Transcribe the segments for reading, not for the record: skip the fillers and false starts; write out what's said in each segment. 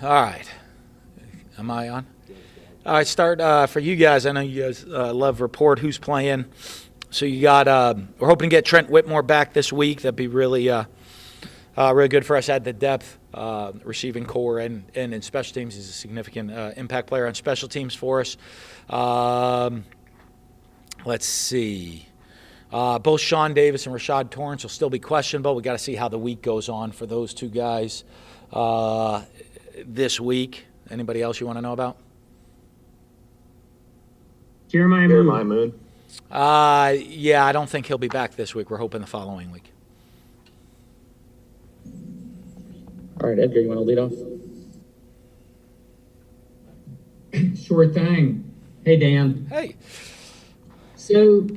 All right. Am I on? All right, start for you guys. I know you guys love report who's playing. So you got we're hoping to get Trent Whitmore back this week. That'd be really really good for us at the depth receiving core and in special teams. He's a significant impact player on special teams for us. Let's see. Both Sean Davis and Rashad Torrance will still be questionable. We got to see how the week goes on for those two guys this week. Anybody else you want to know about? Jeremiah Moon. Yeah, I don't think he'll be back this week. We're hoping the following week. All right, Edgar, you want to lead off? Sure thing. Hey, Dan. Hey. So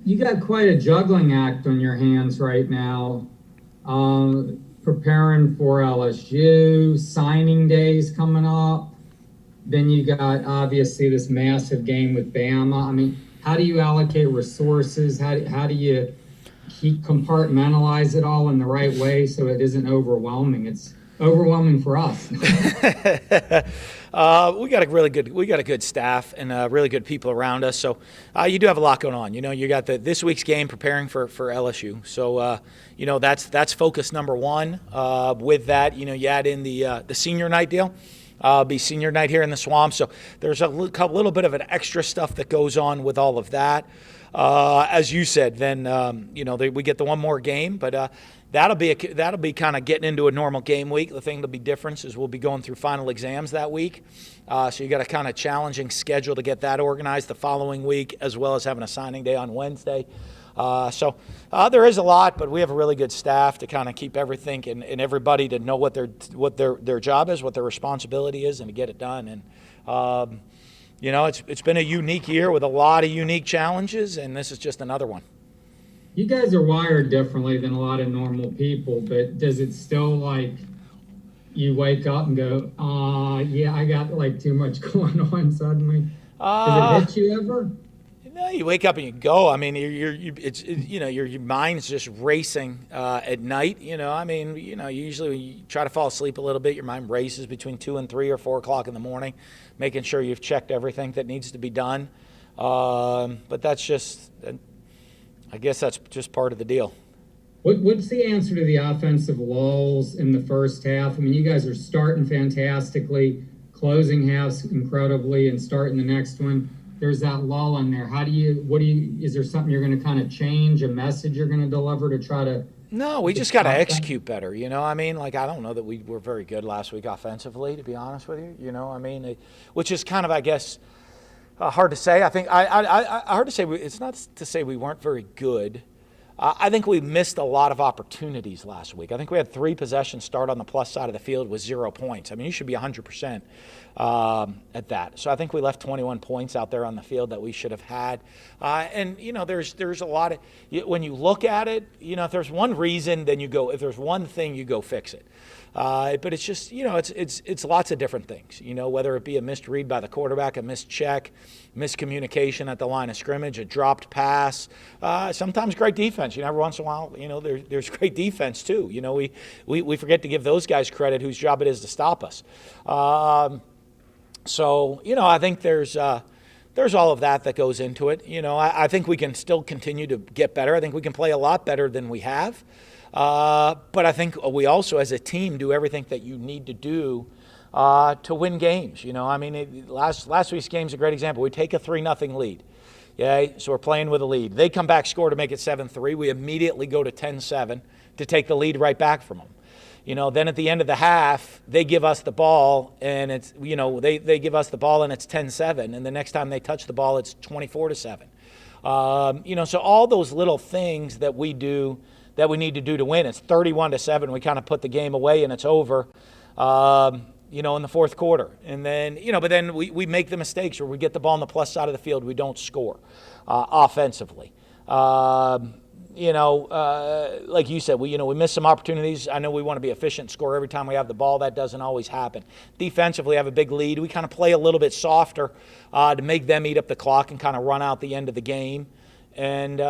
you got quite a juggling act on your hands right now. Preparing for LSU, signing days coming up. Then you got, obviously, this massive game with Bama. I mean, how do you allocate resources? How do you compartmentalize it all in the right way so it isn't overwhelming? It's overwhelming for us. We got a good staff and really good people around us. So you do have a lot going on. You know, you got this week's game preparing for LSU. So you know that's focus number one. With that, you know, you add in the senior night deal. Be senior night here in the Swamp. So there's a little bit of an extra stuff that goes on with all of that. As you said, then you know we get the one more game, but that'll be kind of getting into a normal game week. The thing that'll be different is we'll be going through final exams that week. So you got a kind of challenging schedule to get that organized the following week, as well as having a signing day on Wednesday. So there is a lot, but we have a really good staff to kind of keep everything and everybody to know what their job is, what their responsibility is, and to get it done. And you know, it's been a unique year with a lot of unique challenges, and this is just another one. You guys are wired differently than a lot of normal people, but does it still, like, you wake up and go, yeah, I got like too much going on suddenly? Does it hit you ever? No, you wake up and you go. I mean, your mind's just racing at night. You know, I mean, you know, usually when you try to fall asleep a little bit, your mind races between 2 and 3 or 4 o'clock in the morning, making sure you've checked everything that needs to be done. But that's just, I guess that's just part of the deal. What's the answer to the offensive lulls in the first half? I mean, you guys are starting fantastically, closing halves incredibly, and starting the next one. There's that lull in there. Is there something you're going to kind of change, a message you're going to deliver to try to? No, we just got to execute better. You know, I mean, like, I don't know that we were very good last week offensively, to be honest with you. You know, I mean, which is kind of, I guess, hard to say. I think hard to say. It's not to say we weren't very good. I think we missed a lot of opportunities last week. I think we had 3 possessions start on the plus side of the field with 0 points. I mean, you should be 100% at that. So I think we left 21 points out there on the field that we should have had. And, you know, there's a lot of – when you look at it, you know, if there's one reason, then you go – if there's one thing, you go fix it. But it's just, you know, it's lots of different things, you know, whether it be a missed read by the quarterback, a missed check, miscommunication at the line of scrimmage, a dropped pass, sometimes great defense. You know, every once in a while, you know, there's great defense too. You know, we forget to give those guys credit whose job it is to stop us. So, you know, I think there's all of that goes into it. You know, I think we can still continue to get better. I think we can play a lot better than we have. But I think we also, as a team, do everything that you need to do to win games. You know, I mean, last week's game's a great example. We take a 3-0 lead. Yeah, so we're playing with a lead. They come back, score to make it 7-3. We immediately go to 10-7 to take the lead right back from them. You know, then at the end of the half, they give us the ball, and it's, you know, they give us the ball, and it's 10-7. And the next time they touch the ball, it's 24-7. You know, so all those little things that we do that we need to do to win. It's 31-7. We kind of put the game away, and it's over, you know, in the fourth quarter. And then, you know, but then we make the mistakes where we get the ball on the plus side of the field. We don't score offensively. You know, like you said, we miss some opportunities. I know we want to be efficient, score every time we have the ball. That doesn't always happen. Defensively, have a big lead. We kind of play a little bit softer to make them eat up the clock and kind of run out the end of the game. And,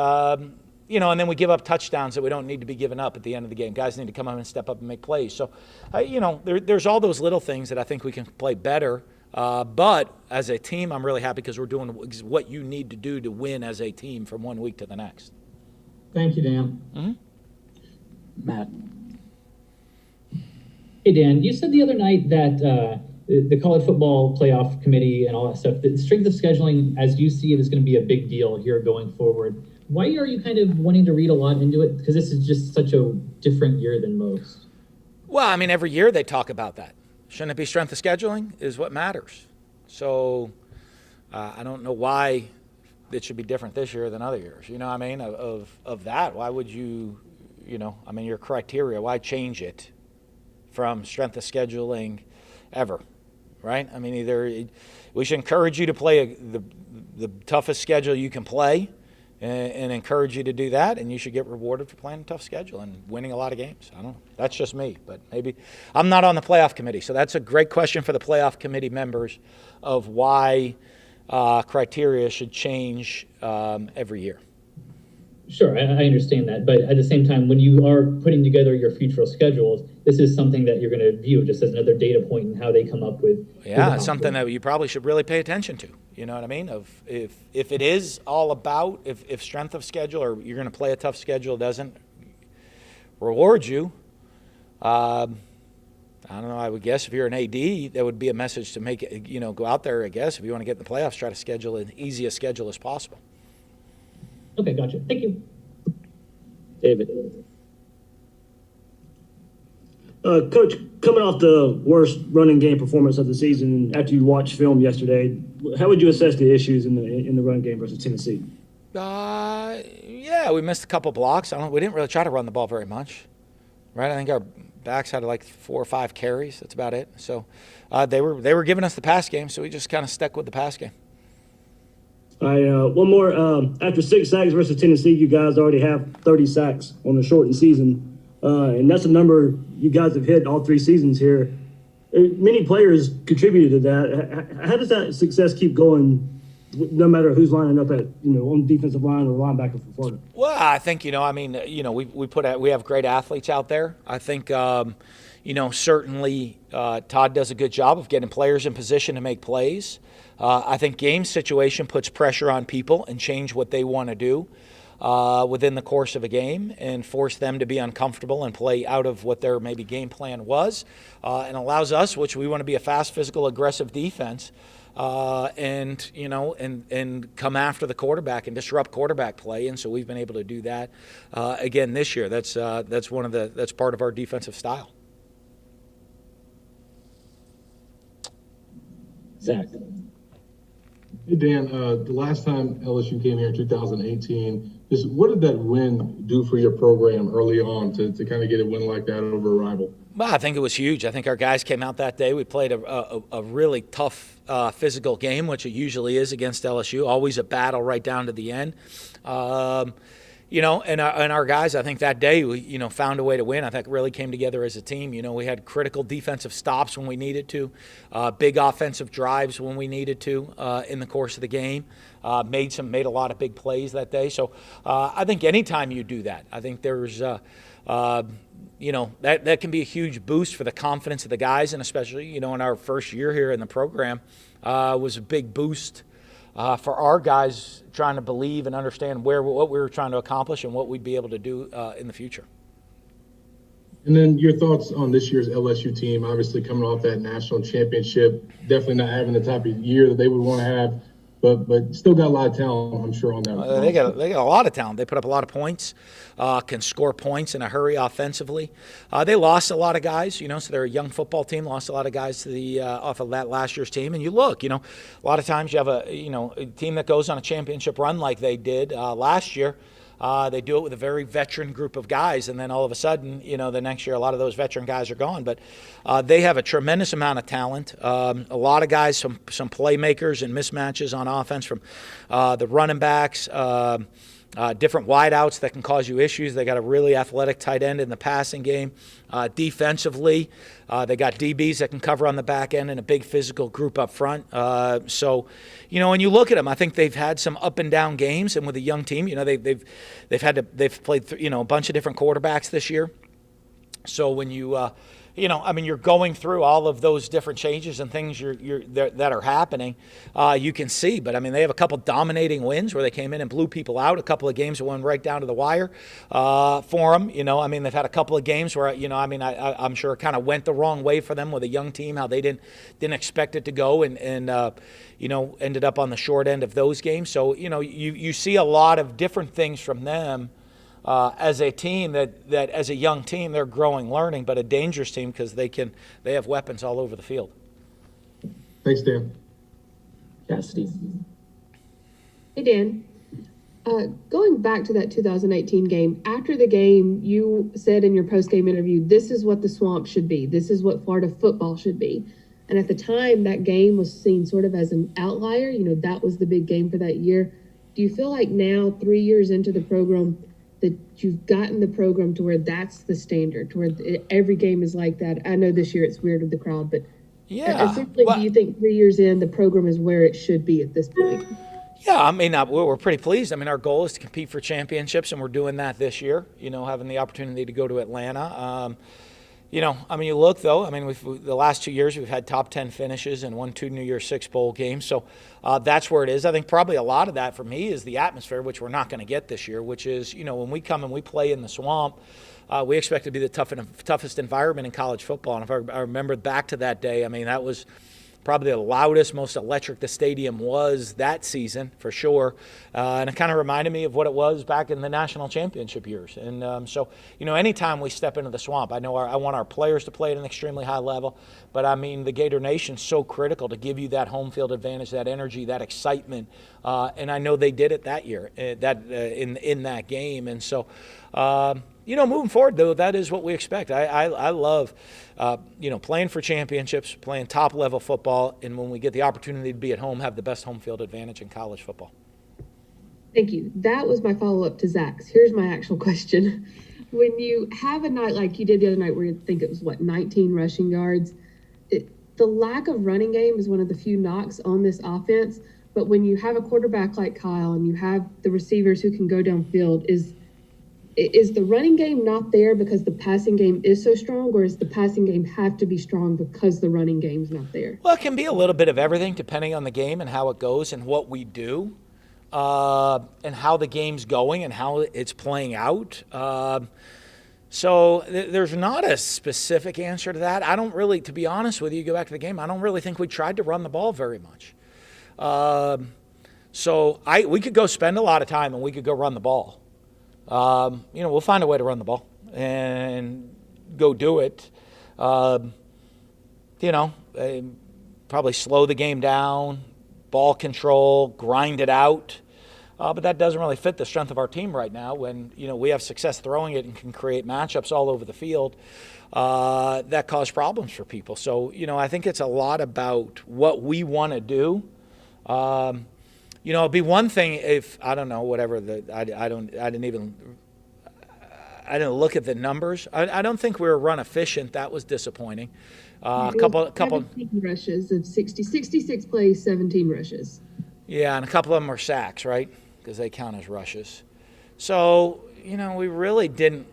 and then we give up touchdowns that we don't need to be giving up at the end of the game. Guys need to come up and step up and make plays. So, there's all those little things that I think we can play better. But as a team, I'm really happy because we're doing what you need to do to win as a team from 1 week to the next. Thank you, Dan. Mm-hmm. Matt. Hey, Dan, you said the other night that the college football playoff committee and all that stuff, the strength of scheduling, as you see it, is going to be a big deal here going forward. Why are you kind of wanting to read a lot into it? Because this is just such a different year than most. Well, I mean, every year they talk about that. Shouldn't it be strength of scheduling is what matters. So I don't know why it should be different this year than other years. You know what I mean? Of that, why would you, your criteria, why change it from strength of scheduling ever, right? I mean, either we should encourage you to play the toughest schedule you can play and encourage you to do that, and you should get rewarded for playing a tough schedule and winning a lot of games. I don't know. That's just me, but maybe I'm not on the playoff committee, so that's a great question for the playoff committee members of why criteria should change every year. Sure, I understand that. But at the same time, when you are putting together your future schedules, this is something that you're going to view just as another data point in how they come up with. Yeah, something that you probably should really pay attention to. You know what I mean? If it is all about, if strength of schedule or you're going to play a tough schedule doesn't reward you, I don't know, I would guess if you're an AD, that would be a message to make it, go out there, I guess. If you want to get in the playoffs, try to schedule an easiest schedule as possible. Okay, gotcha. Thank you. David. Coach, coming off the worst running game performance of the season, after you watched film yesterday, how would you assess the issues in the run game versus Tennessee? Yeah, we missed a couple blocks. We didn't really try to run the ball very much, right? I think our backs had like 4 or 5 carries. That's about it. So they were giving us the pass game, so we just kind of stuck with the pass game. All right, one more. After 6 sacks versus Tennessee, you guys already have 30 sacks on the shortened season, and that's a number you guys have hit all 3 seasons here. Many players contributed to that. How does that success keep going, no matter who's lining up at on the defensive line or linebacker for Florida? Well, I think we have great athletes out there. I think certainly Todd does a good job of getting players in position to make plays. I think game situation puts pressure on people and change what they want to do within the course of a game and force them to be uncomfortable and play out of what their maybe game plan was, and allows us, which we want to be a fast, physical, aggressive defense, and come after the quarterback and disrupt quarterback play. And so we've been able to do that again this year. That's part of our defensive style. Zach. Hey, Dan, the last time LSU came here in 2018, just what did that win do for your program early on to kind of get a win like that over a rival? Well, I think it was huge. I think our guys came out that day. We played a really tough physical game, which it usually is against LSU, always a battle right down to the end. And our guys, I think that day, we, found a way to win. I think really came together as a team. We had critical defensive stops when we needed to, big offensive drives when we needed to in the course of the game. Made a lot of big plays that day. So I think anytime you do that, I think there's that can be a huge boost for the confidence of the guys, and especially in our first year here in the program was a big boost. For our guys trying to believe and understand what we were trying to accomplish and what we'd be able to do in the future. And then your thoughts on this year's LSU team, obviously coming off that national championship, definitely not having the type of year that they would want to have, but still got a lot of talent, I'm sure, on that. They got a lot of talent. They put up a lot of points, can score points in a hurry offensively. They lost a lot of guys, so they're a young football team, lost a lot of guys to the off of that last year's team. And you look, a lot of times you have a team that goes on a championship run like they did last year. They do it with a very veteran group of guys, and then all of a sudden, the next year, a lot of those veteran guys are gone. But they have a tremendous amount of talent. A lot of guys, some playmakers and mismatches on offense from the running backs, different wideouts that can cause you issues. They got a really athletic tight end in the passing game. Defensively, they got DBs that can cover on the back end and a big physical group up front. So, when you look at them, I think they've had some up and down games, and with a young team, they've played a bunch of different quarterbacks this year. So when you're going through all of those different changes and things that are happening, you can see. But, they have a couple dominating wins where they came in and blew people out, a couple of games that went right down to the wire for them. They've had a couple of games where, I'm sure it kind of went the wrong way for them with a young team, how they didn't expect it to go and ended up on the short end of those games. So, you see a lot of different things from them. As a team that as a young team, they're growing, learning, but a dangerous team because they have weapons all over the field. Thanks, Dan. Cassidy. Hey, Dan. Going back to that 2018 game, after the game, you said in your post-game interview, this is what the Swamp should be. This is what Florida football should be. And at the time, that game was seen sort of as an outlier. That was the big game for that year. Do you feel like now, 3 years into the program, that you've gotten the program to where that's the standard, to where every game is like that? I know this year it's weird with the crowd, but essentially, do you think 3 years in, the program is where it should be at this point? Yeah, we're pretty pleased. Our goal is to compete for championships, and we're doing that this year, having the opportunity to go to Atlanta. You look, though, the last 2 years we've had top 10 finishes and won 2 New Year's Six bowl games. So that's where it is. I think probably a lot of that for me is the atmosphere, which we're not going to get this year, which is, when we come and we play in the Swamp, we expect to be the toughest environment in college football. And if I remember back to that day, that was probably the loudest, most electric the stadium was that season, for sure. And it kind of reminded me of what it was back in the national championship years. And so, anytime we step into the Swamp, I want our players to play at an extremely high level. But, the Gator Nation's so critical to give you that home field advantage, that energy, that excitement. And I know they did it that year, in that game. And so, moving forward, though, that is what we expect. I love, playing for championships, playing top-level football, and when we get the opportunity to be at home, have the best home field advantage in college football. Thank you. That was my follow-up to Zach's. Here's my actual question. When you have a night like you did the other night where you think it was, 19 rushing yards, the lack of running game is one of the few knocks on this offense. But when you have a quarterback like Kyle and you have the receivers who can go downfield, is the running game not there because the passing game is so strong, or does the passing game have to be strong because the running game's not there? Well, it can be a little bit of everything depending on the game and how it goes and what we do and how the game's going and how it's playing out. So there's not a specific answer to that. I don't really, to be honest with you, go back to the game, I don't really think we tried to run the ball very much. So we could go spend a lot of time and we could go run the ball. We'll find a way to run the ball and go do it. Probably slow the game down, ball control, grind it out. But that doesn't really fit the strength of our team right now when, we have success throwing it and can create matchups all over the field that cause problems for people. So, I think it's a lot about what we want to do. It'd be one thing if, I don't know, whatever, I didn't look at the numbers. I don't think we were run efficient. That was disappointing. A couple 17 rushes of 66 plays, 17 rushes. Yeah, and a couple of them are sacks, right? Because they count as rushes. So, we really didn't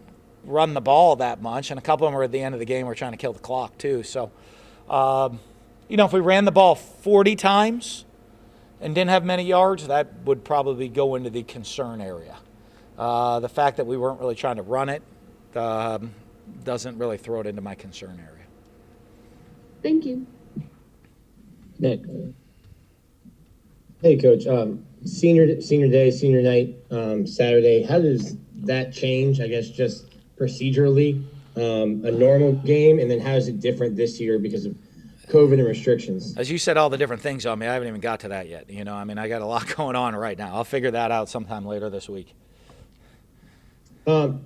run the ball that much, and a couple of them were at the end of the game. We're trying to kill the clock too. So, if we ran the ball 40 times and didn't have many yards, that would probably go into the concern area. The fact that we weren't really trying to run it doesn't really throw it into my concern area. Thank you. Nick. Hey, Coach. Senior day, senior night, Saturday. How does that change, I guess, just procedurally, a normal game? And then how is it different this year because of COVID and restrictions? As you said all the different things on me, I haven't even got to that yet. I got a lot going on right now. I'll figure that out sometime later this week. Do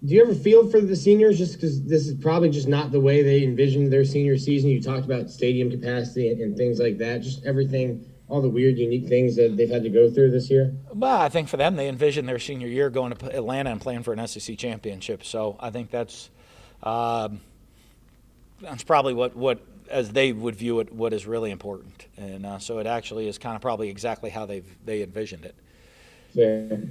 you ever feel for the seniors, just because this is probably just not the way they envisioned their senior season? You talked about stadium capacity and things like that, just everything all the weird, unique things that they've had to go through this year? Well, I think for them, they envisioned their senior year going to Atlanta and playing for an SEC championship. So I think that's probably what as they would view it, what is really important. And so it actually is kind of probably exactly how they envisioned it. Fair.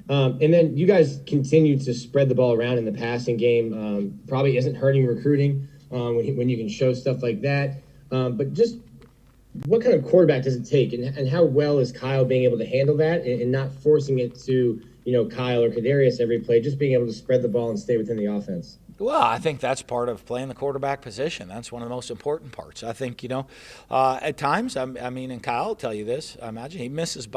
And then you guys continue to spread the ball around in the passing game. Probably isn't hurting recruiting when you can show stuff like that. But just what kind of quarterback does it take, and how well is Kyle being able to handle that and not forcing it to, Kyle or Kadarius every play, just being able to spread the ball and stay within the offense? Well, I think that's part of playing the quarterback position. That's one of the most important parts. I think, at times, and Kyle will tell you this, I imagine he misses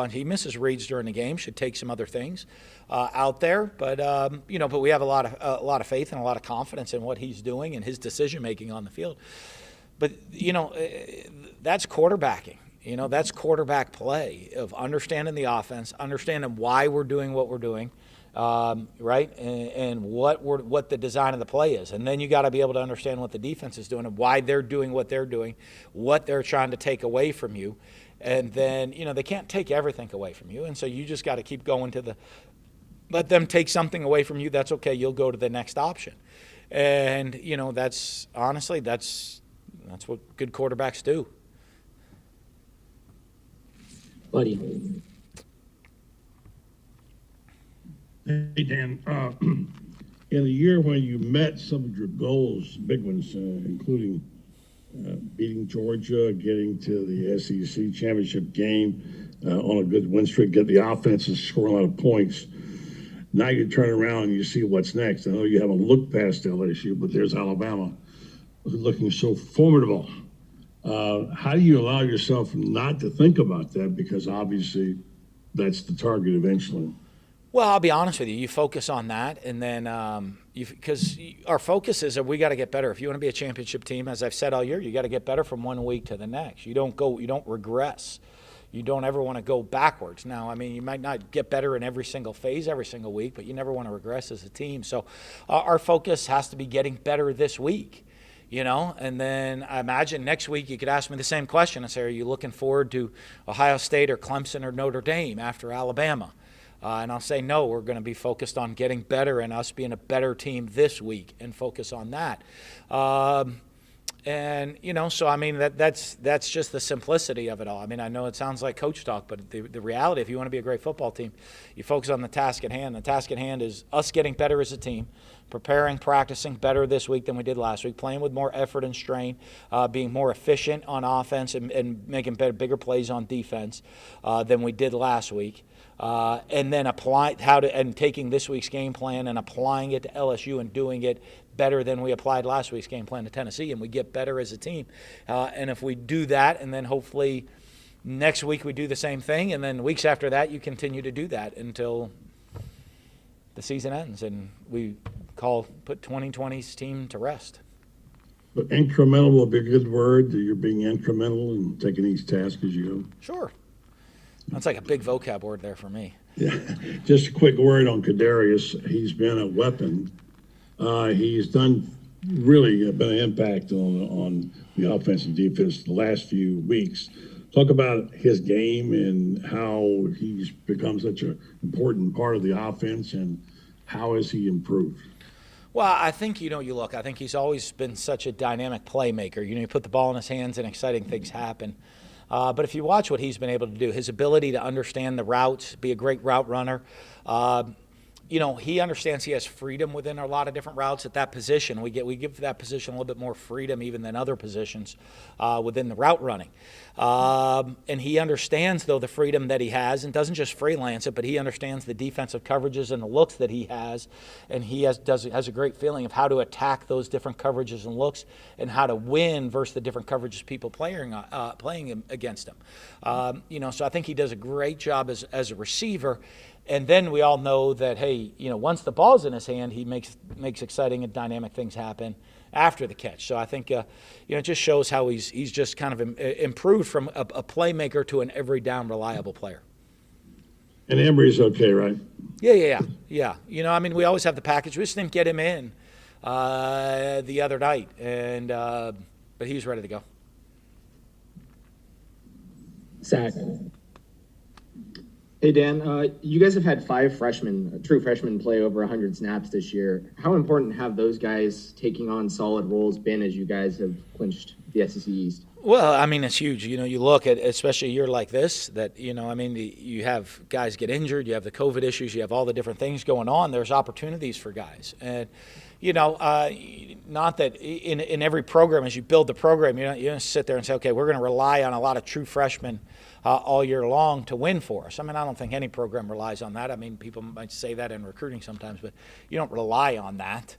reads during the game, should take some other things out there. But, but we have a lot of faith and a lot of confidence in what he's doing and his decision-making on the field. But, that's quarterbacking. That's quarterback play of understanding the offense, understanding why we're doing what we're doing. Right, and what the design of the play is, and then you got to be able to understand what the defense is doing and why they're doing what they're doing, what they're trying to take away from you, and then they can't take everything away from you, and so you just got to keep going let them take something away from you. That's okay. You'll go to the next option, and that's honestly that's what good quarterbacks do. Buddy. Hey, Dan, in a year when you met some of your goals, big ones, including beating Georgia, getting to the SEC championship game on a good win streak, get the offense and score a lot of points. Now you turn around and you see what's next. I know you haven't looked past LSU, but there's Alabama looking so formidable. How do you allow yourself not to think about that? Because obviously that's the target eventually. Well, I'll be honest with you. You focus on that, and then because our focus is that we got to get better. If you want to be a championship team, as I've said all year, you got to get better from 1 week to the next. You don't regress. You don't ever want to go backwards. Now, you might not get better in every single phase, every single week, but you never want to regress as a team. So our focus has to be getting better this week. And then I imagine next week you could ask me the same question and say, are you looking forward to Ohio State or Clemson or Notre Dame after Alabama? And I'll say, no, we're going to be focused on getting better and us being a better team this week and focus on that. That's just the simplicity of it all. I know it sounds like coach talk, but the reality, if you want to be a great football team, you focus on the task at hand. The task at hand is us getting better as a team, preparing, practicing better this week than we did last week, playing with more effort and strain, being more efficient on offense and making bigger plays on defense than we did last week. And then taking this week's game plan and applying it to LSU and doing it better than we applied last week's game plan to Tennessee, and we get better as a team. And if we do that, and then hopefully next week we do the same thing, and then weeks after that you continue to do that until the season ends and we put 2020's team to rest. But incremental will be a good word. You're being incremental and taking each task as you go. Sure. That's like a big vocab word there for me. Yeah. Just a quick word on Kadarius. He's been a weapon. He's been an impact on the offense and defense the last few weeks. Talk about his game and how he's become such an important part of the offense, and how has he improved? Well, I think, I think he's always been such a dynamic playmaker. You put the ball in his hands and exciting things happen. But if you watch what he's been able to do, his ability to understand the routes, be a great route runner, he understands he has freedom within a lot of different routes at that position. We give that position a little bit more freedom even than other positions within the route running. And he understands, though, the freedom that he has, and doesn't just freelance it, but he understands the defensive coverages and the looks that he has, and he has a great feeling of how to attack those different coverages and looks and how to win versus the different coverages people playing against him. So I think he does a great job as a receiver. And then we all know that, hey, once the ball's in his hand, he makes exciting and dynamic things happen after the catch. So I think, it just shows how he's just kind of improved from a playmaker to an every down reliable player. And Emery's okay, right? Yeah. We always have the package. We just didn't get him in the other night, and but he's ready to go. Zach. Hey Dan, you guys have had 5 true freshmen play over 100 snaps this year. How important have those guys taking on solid roles been as you guys have clinched the SEC East? Well, I mean, it's huge. You look at, especially a year like this, that, I mean, you have guys get injured, you have the COVID issues, you have all the different things going on. There's opportunities for guys. And, not that in every program, as you build the program, you don't sit there and say, okay, we're going to rely on a lot of true freshmen all year long to win for us. I mean, I don't think any program relies on that. I mean, people might say that in recruiting sometimes, but you don't rely on that.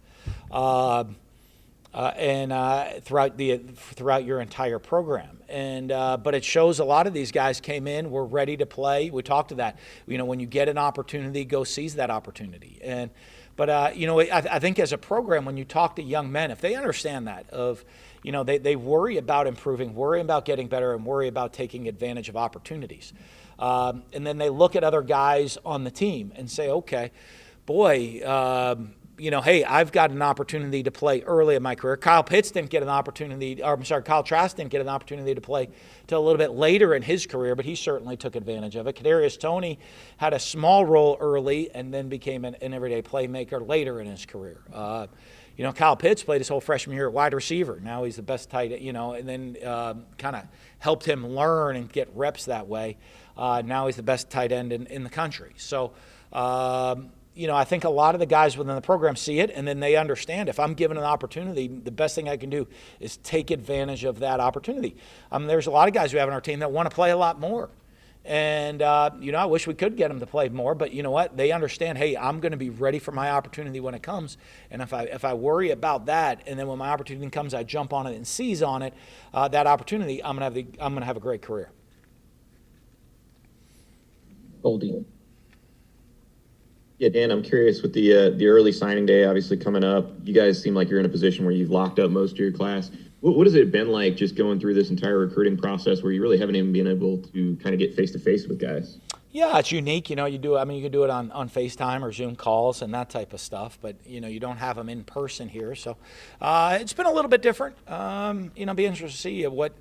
Throughout your entire program, but it shows a lot of these guys came in, were ready to play. We talked to that. When you get an opportunity, go seize that opportunity. But I think as a program, when you talk to young men, if they understand that they worry about improving, worry about getting better, and worry about taking advantage of opportunities, and then they look at other guys on the team and say, okay, boy. Hey, I've got an opportunity to play early in my career. Kyle Trask didn't get an opportunity to play till a little bit later in his career, but he certainly took advantage of it. Kadarius Toney had a small role early and then became an everyday playmaker later in his career. Kyle Pitts played his whole freshman year at wide receiver. Now he's the best tight end, and then kind of helped him learn and get reps that way. Now he's the best tight end in the country. So, I think a lot of the guys within the program see it, and then they understand if I'm given an opportunity, the best thing I can do is take advantage of that opportunity. There's a lot of guys we have on our team that want to play a lot more. And, I wish we could get them to play more, but you know what? They understand, hey, I'm going to be ready for my opportunity when it comes. And if I worry about that, and then when my opportunity comes, I jump on it and seize on it, that opportunity, I'm going to have a great career. Goldie. Yeah, Dan, I'm curious with the early signing day obviously coming up. You guys seem like you're in a position where you've locked up most of your class. What has it been like just going through this entire recruiting process where you really haven't even been able to kind of get face to face with guys? Yeah, it's unique. You can do it on FaceTime or Zoom calls and that type of stuff, but you don't have them in person here. So it's been a little bit different. Be interested to see what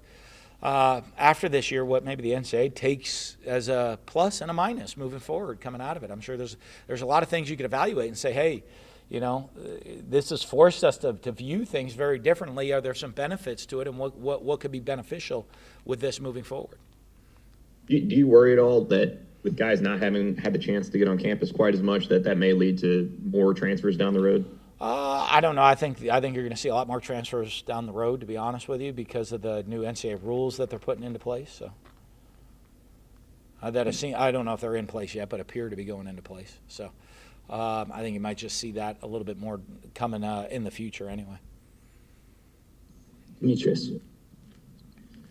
after this year, what maybe the NCAA takes as a plus and a minus moving forward coming out of it. I'm sure there's a lot of things you could evaluate and say, hey, this has forced us to view things very differently. Are there some benefits to it, and what could be beneficial with this moving forward? Do you worry at all that with guys not having had the chance to get on campus quite as much that may lead to more transfers down the road? I don't know. I think you're going to see a lot more transfers down the road, to be honest with you, because of the new NCAA rules that they're putting into place. So I don't know if they're in place yet, but appear to be going into place. So I think you might just see that a little bit more coming in the future anyway. Demetrius.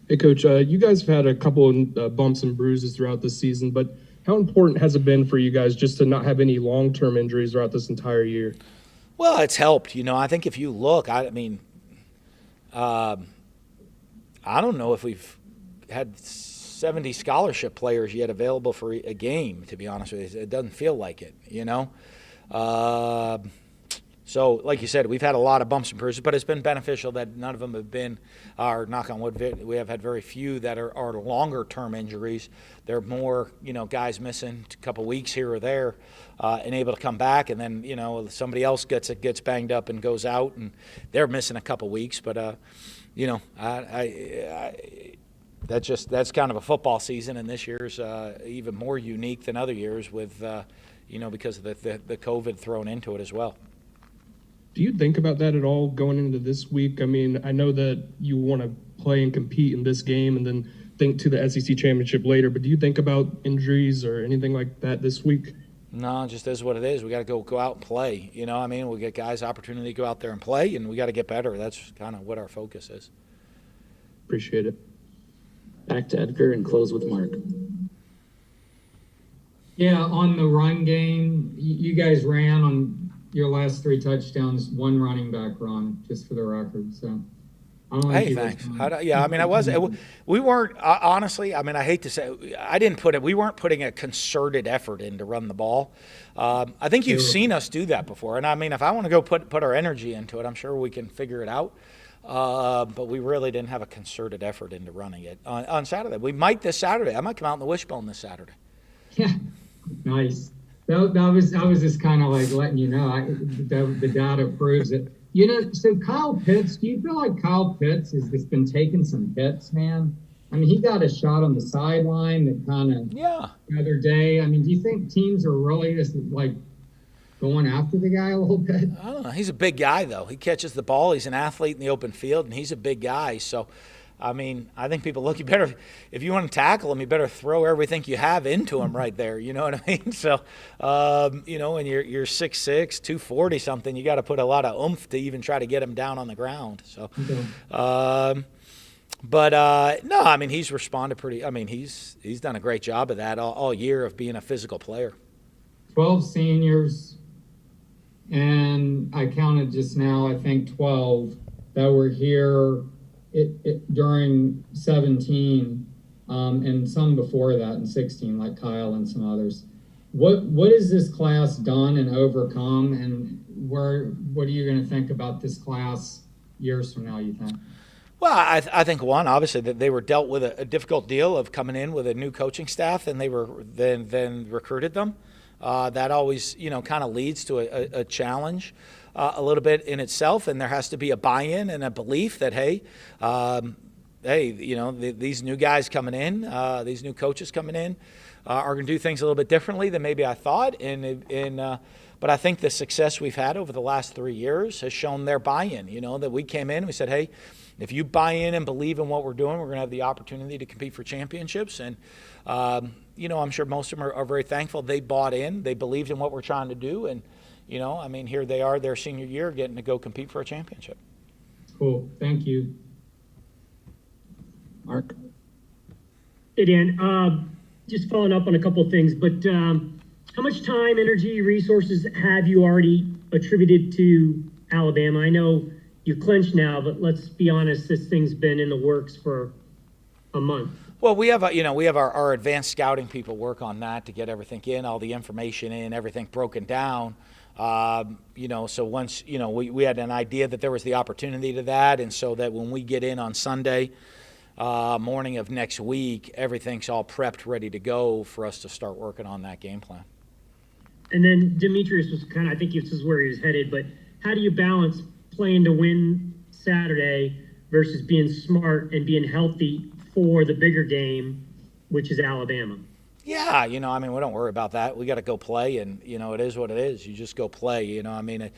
Hey, Coach, you guys have had a couple of bumps and bruises throughout this season, but how important has it been for you guys just to not have any long-term injuries throughout this entire year? Well, it's helped. I think if you look, I don't know if we've had 70 scholarship players yet available for a game, to be honest with you. It doesn't feel like it, So, like you said, we've had a lot of bumps and bruises, but it's been beneficial that none of them have been, or knock on wood, we have had very few that are longer-term injuries. They're more, guys missing a couple weeks here or there and able to come back, and then, somebody else gets banged up and goes out, and they're missing a couple weeks. But, that's kind of a football season, and this year's even more unique than other years with, because of the COVID thrown into it as well. Do you think about that at all going into this week? I mean, I know that you want to play and compete in this game and then think to the SEC championship later, but do you think about injuries or anything like that this week? No, it just is what it is. We got to go out and play. We'll get guys opportunity to go out there and play, and we got to get better. That's kind of what our focus is. Appreciate it. Back to Edgar and close with Mark. Yeah, on the run game, you guys ran on your last 3 touchdowns, 1 running back run, just for the record. So, I don't know. Hey, thanks. We weren't, honestly, I hate to say, we weren't putting a concerted effort in to run the ball. I think you've seen us do that before. And if I want to go put our energy into it, I'm sure we can figure it out. But we really didn't have a concerted effort into running it on Saturday. We might this Saturday. I might come out in the wishbone this Saturday. Yeah, nice. I was just kind of like letting you know. The data proves it. So Kyle Pitts, do you feel like Kyle Pitts has just been taking some hits, man? I mean, he got a shot on the sideline that kind of the other day. I mean, do you think teams are really just like going after the guy a little bit? I don't know. He's a big guy, though. He catches the ball. He's an athlete in the open field, and he's a big guy. So, I mean, I think people look, if you want to tackle him, you better throw everything you have into him right there. You know what I mean? So, when you're 6'6", 240 something, you got to put a lot of oomph to even try to get him down on the ground. So, no, I mean, he's responded pretty. I mean, he's done a great job of that all year of being a physical player. 12 seniors, and I counted just now, I think 12 that were here during 17, and some before that in 16, like Kyle and some others. What has this class done and overcome, and what are you going to think about this class years from now, you think? Well, I think one, obviously, that they were dealt with a difficult deal of coming in with a new coaching staff, and they were then recruited them. That always, kind of leads to a challenge a little bit in itself, and there has to be a buy-in and a belief that, these new guys coming in, these new coaches coming in, are going to do things a little bit differently than maybe I thought. But I think the success we've had over the last 3 years has shown their buy-in. That we came in, we said, hey, if you buy in and believe in what we're doing, we're going to have the opportunity to compete for championships. And, I'm sure most of them are very thankful they bought in. They believed in what we're trying to do. And, here they are, their senior year, getting to go compete for a championship. Cool. Thank you. Mark? Hey, Dan. Just following up on a couple of things, but how much time, energy, resources have you already attributed to Alabama? I know you clinched now, but let's be honest, this thing's been in the works for a month. Well, we have our advanced scouting people work on that to get everything in, all the information in, everything broken down. So once, we had an idea that there was the opportunity to that, and so that when we get in on Sunday morning of next week, everything's all prepped, ready to go for us to start working on that game plan. And then Demetrius was I think this is where he was headed, but how do you balance playing to win Saturday versus being smart and being healthy for the bigger game, which is Alabama? Yeah, we don't worry about that. We got to go play, and it is what it is. You just go play. I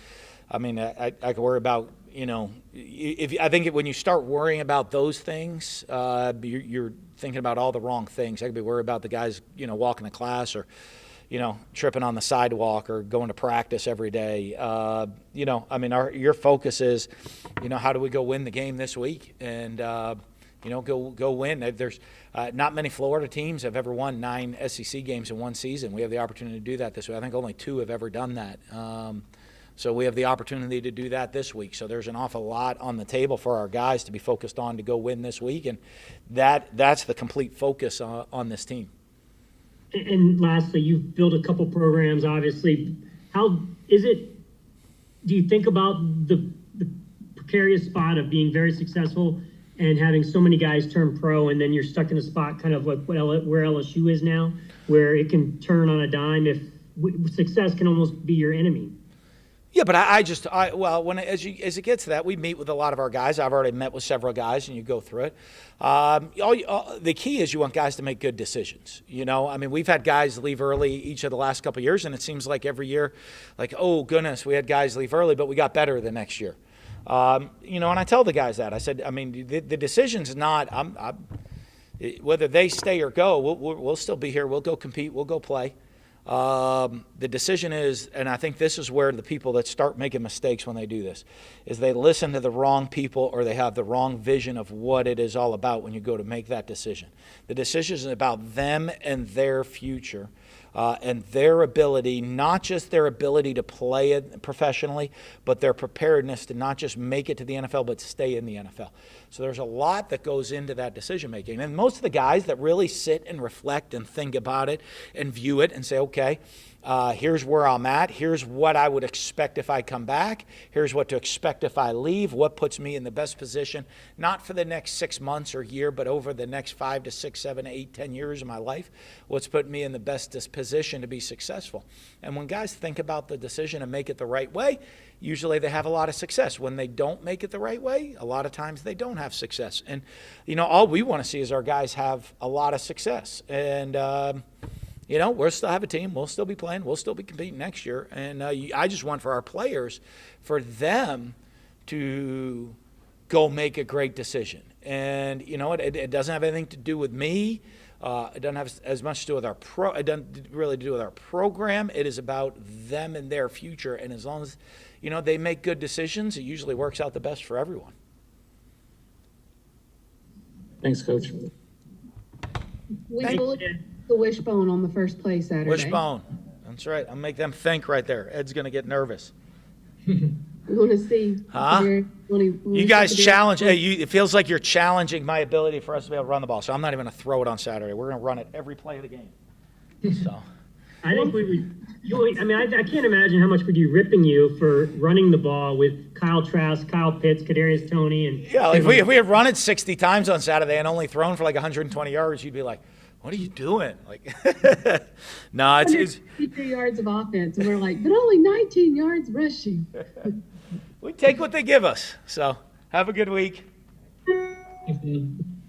could worry about I think when you start worrying about those things, you're thinking about all the wrong things. I could be worried about the guys walking to class, or tripping on the sidewalk, or going to practice every day. Your focus is, how do we go win the game this week, and go win. There's not many Florida teams have ever won 9 SEC games in one season. We have the opportunity to do that this week. I think only 2 have ever done that. So we have the opportunity to do that this week. So there's an awful lot on the table for our guys to be focused on to go win this week, and that's the complete focus on this team. And lastly, you've built a couple programs, obviously. How is it, do you think about the precarious spot of being very successful and having so many guys turn pro, and then you're stuck in a spot kind of like where LSU is now, where it can turn on a dime if success can almost be your enemy? Yeah, but as it gets to that, we meet with a lot of our guys. I've already met with several guys, and you go through it. The key is you want guys to make good decisions. We've had guys leave early each of the last couple of years, and it seems like every year, like, oh goodness, we had guys leave early, but we got better the next year. And I tell the guys that. I said, the decision's not whether they stay or go. We'll still be here. We'll go compete. We'll go play. The decision is, and I think this is where the people that start making mistakes when they do this, is they listen to the wrong people, or they have the wrong vision of what it is all about when you go to make that decision. The decision is about them and their future. And their ability, not just their ability to play it professionally, but their preparedness to not just make it to the NFL, but stay in the NFL. So there's a lot that goes into that decision making. And most of the guys that really sit and reflect and think about it and view it and say, okay, Here's where I'm at. Here's what I would expect if I come back. Here's what to expect if I leave. What puts me in the best position, not for the next 6 months or year, but over the next 5 to 6, 7, 8, 10 years of my life. What's put me in the best position to be successful. And when guys think about the decision and make it the right way, usually they have a lot of success. When they don't make it the right way, a lot of times they don't have success. And, all we want to see is our guys have a lot of success. And, we'll still have a team. We'll still be playing. We'll still be competing next year. And I just want for our players, for them to go make a great decision. And it doesn't have anything to do with me. It doesn't have as much to do with it doesn't really do with our program. It is about them and their future. And as long as, they make good decisions, it usually works out the best for everyone. Thanks, Coach. We will the wishbone on the first play Saturday. Wishbone. That's right. I'll make them think right there. Ed's going to get nervous. We want to see. Huh? You guys challenge. It feels like you're challenging my ability for us to be able to run the ball. So I'm not even going to throw it on Saturday. We're going to run it every play of the game. So. I think I can't imagine how much we'd be ripping you for running the ball with Kyle Trask, Kyle Pitts, Kadarius Toney, and if we had run it 60 times on Saturday and only thrown for like 120 yards, you'd be like, "What are you doing?" No, it's 53 yards of offense, and we're like, but only 19 yards rushing. We take what they give us. So have a good week. Thanks, Dan.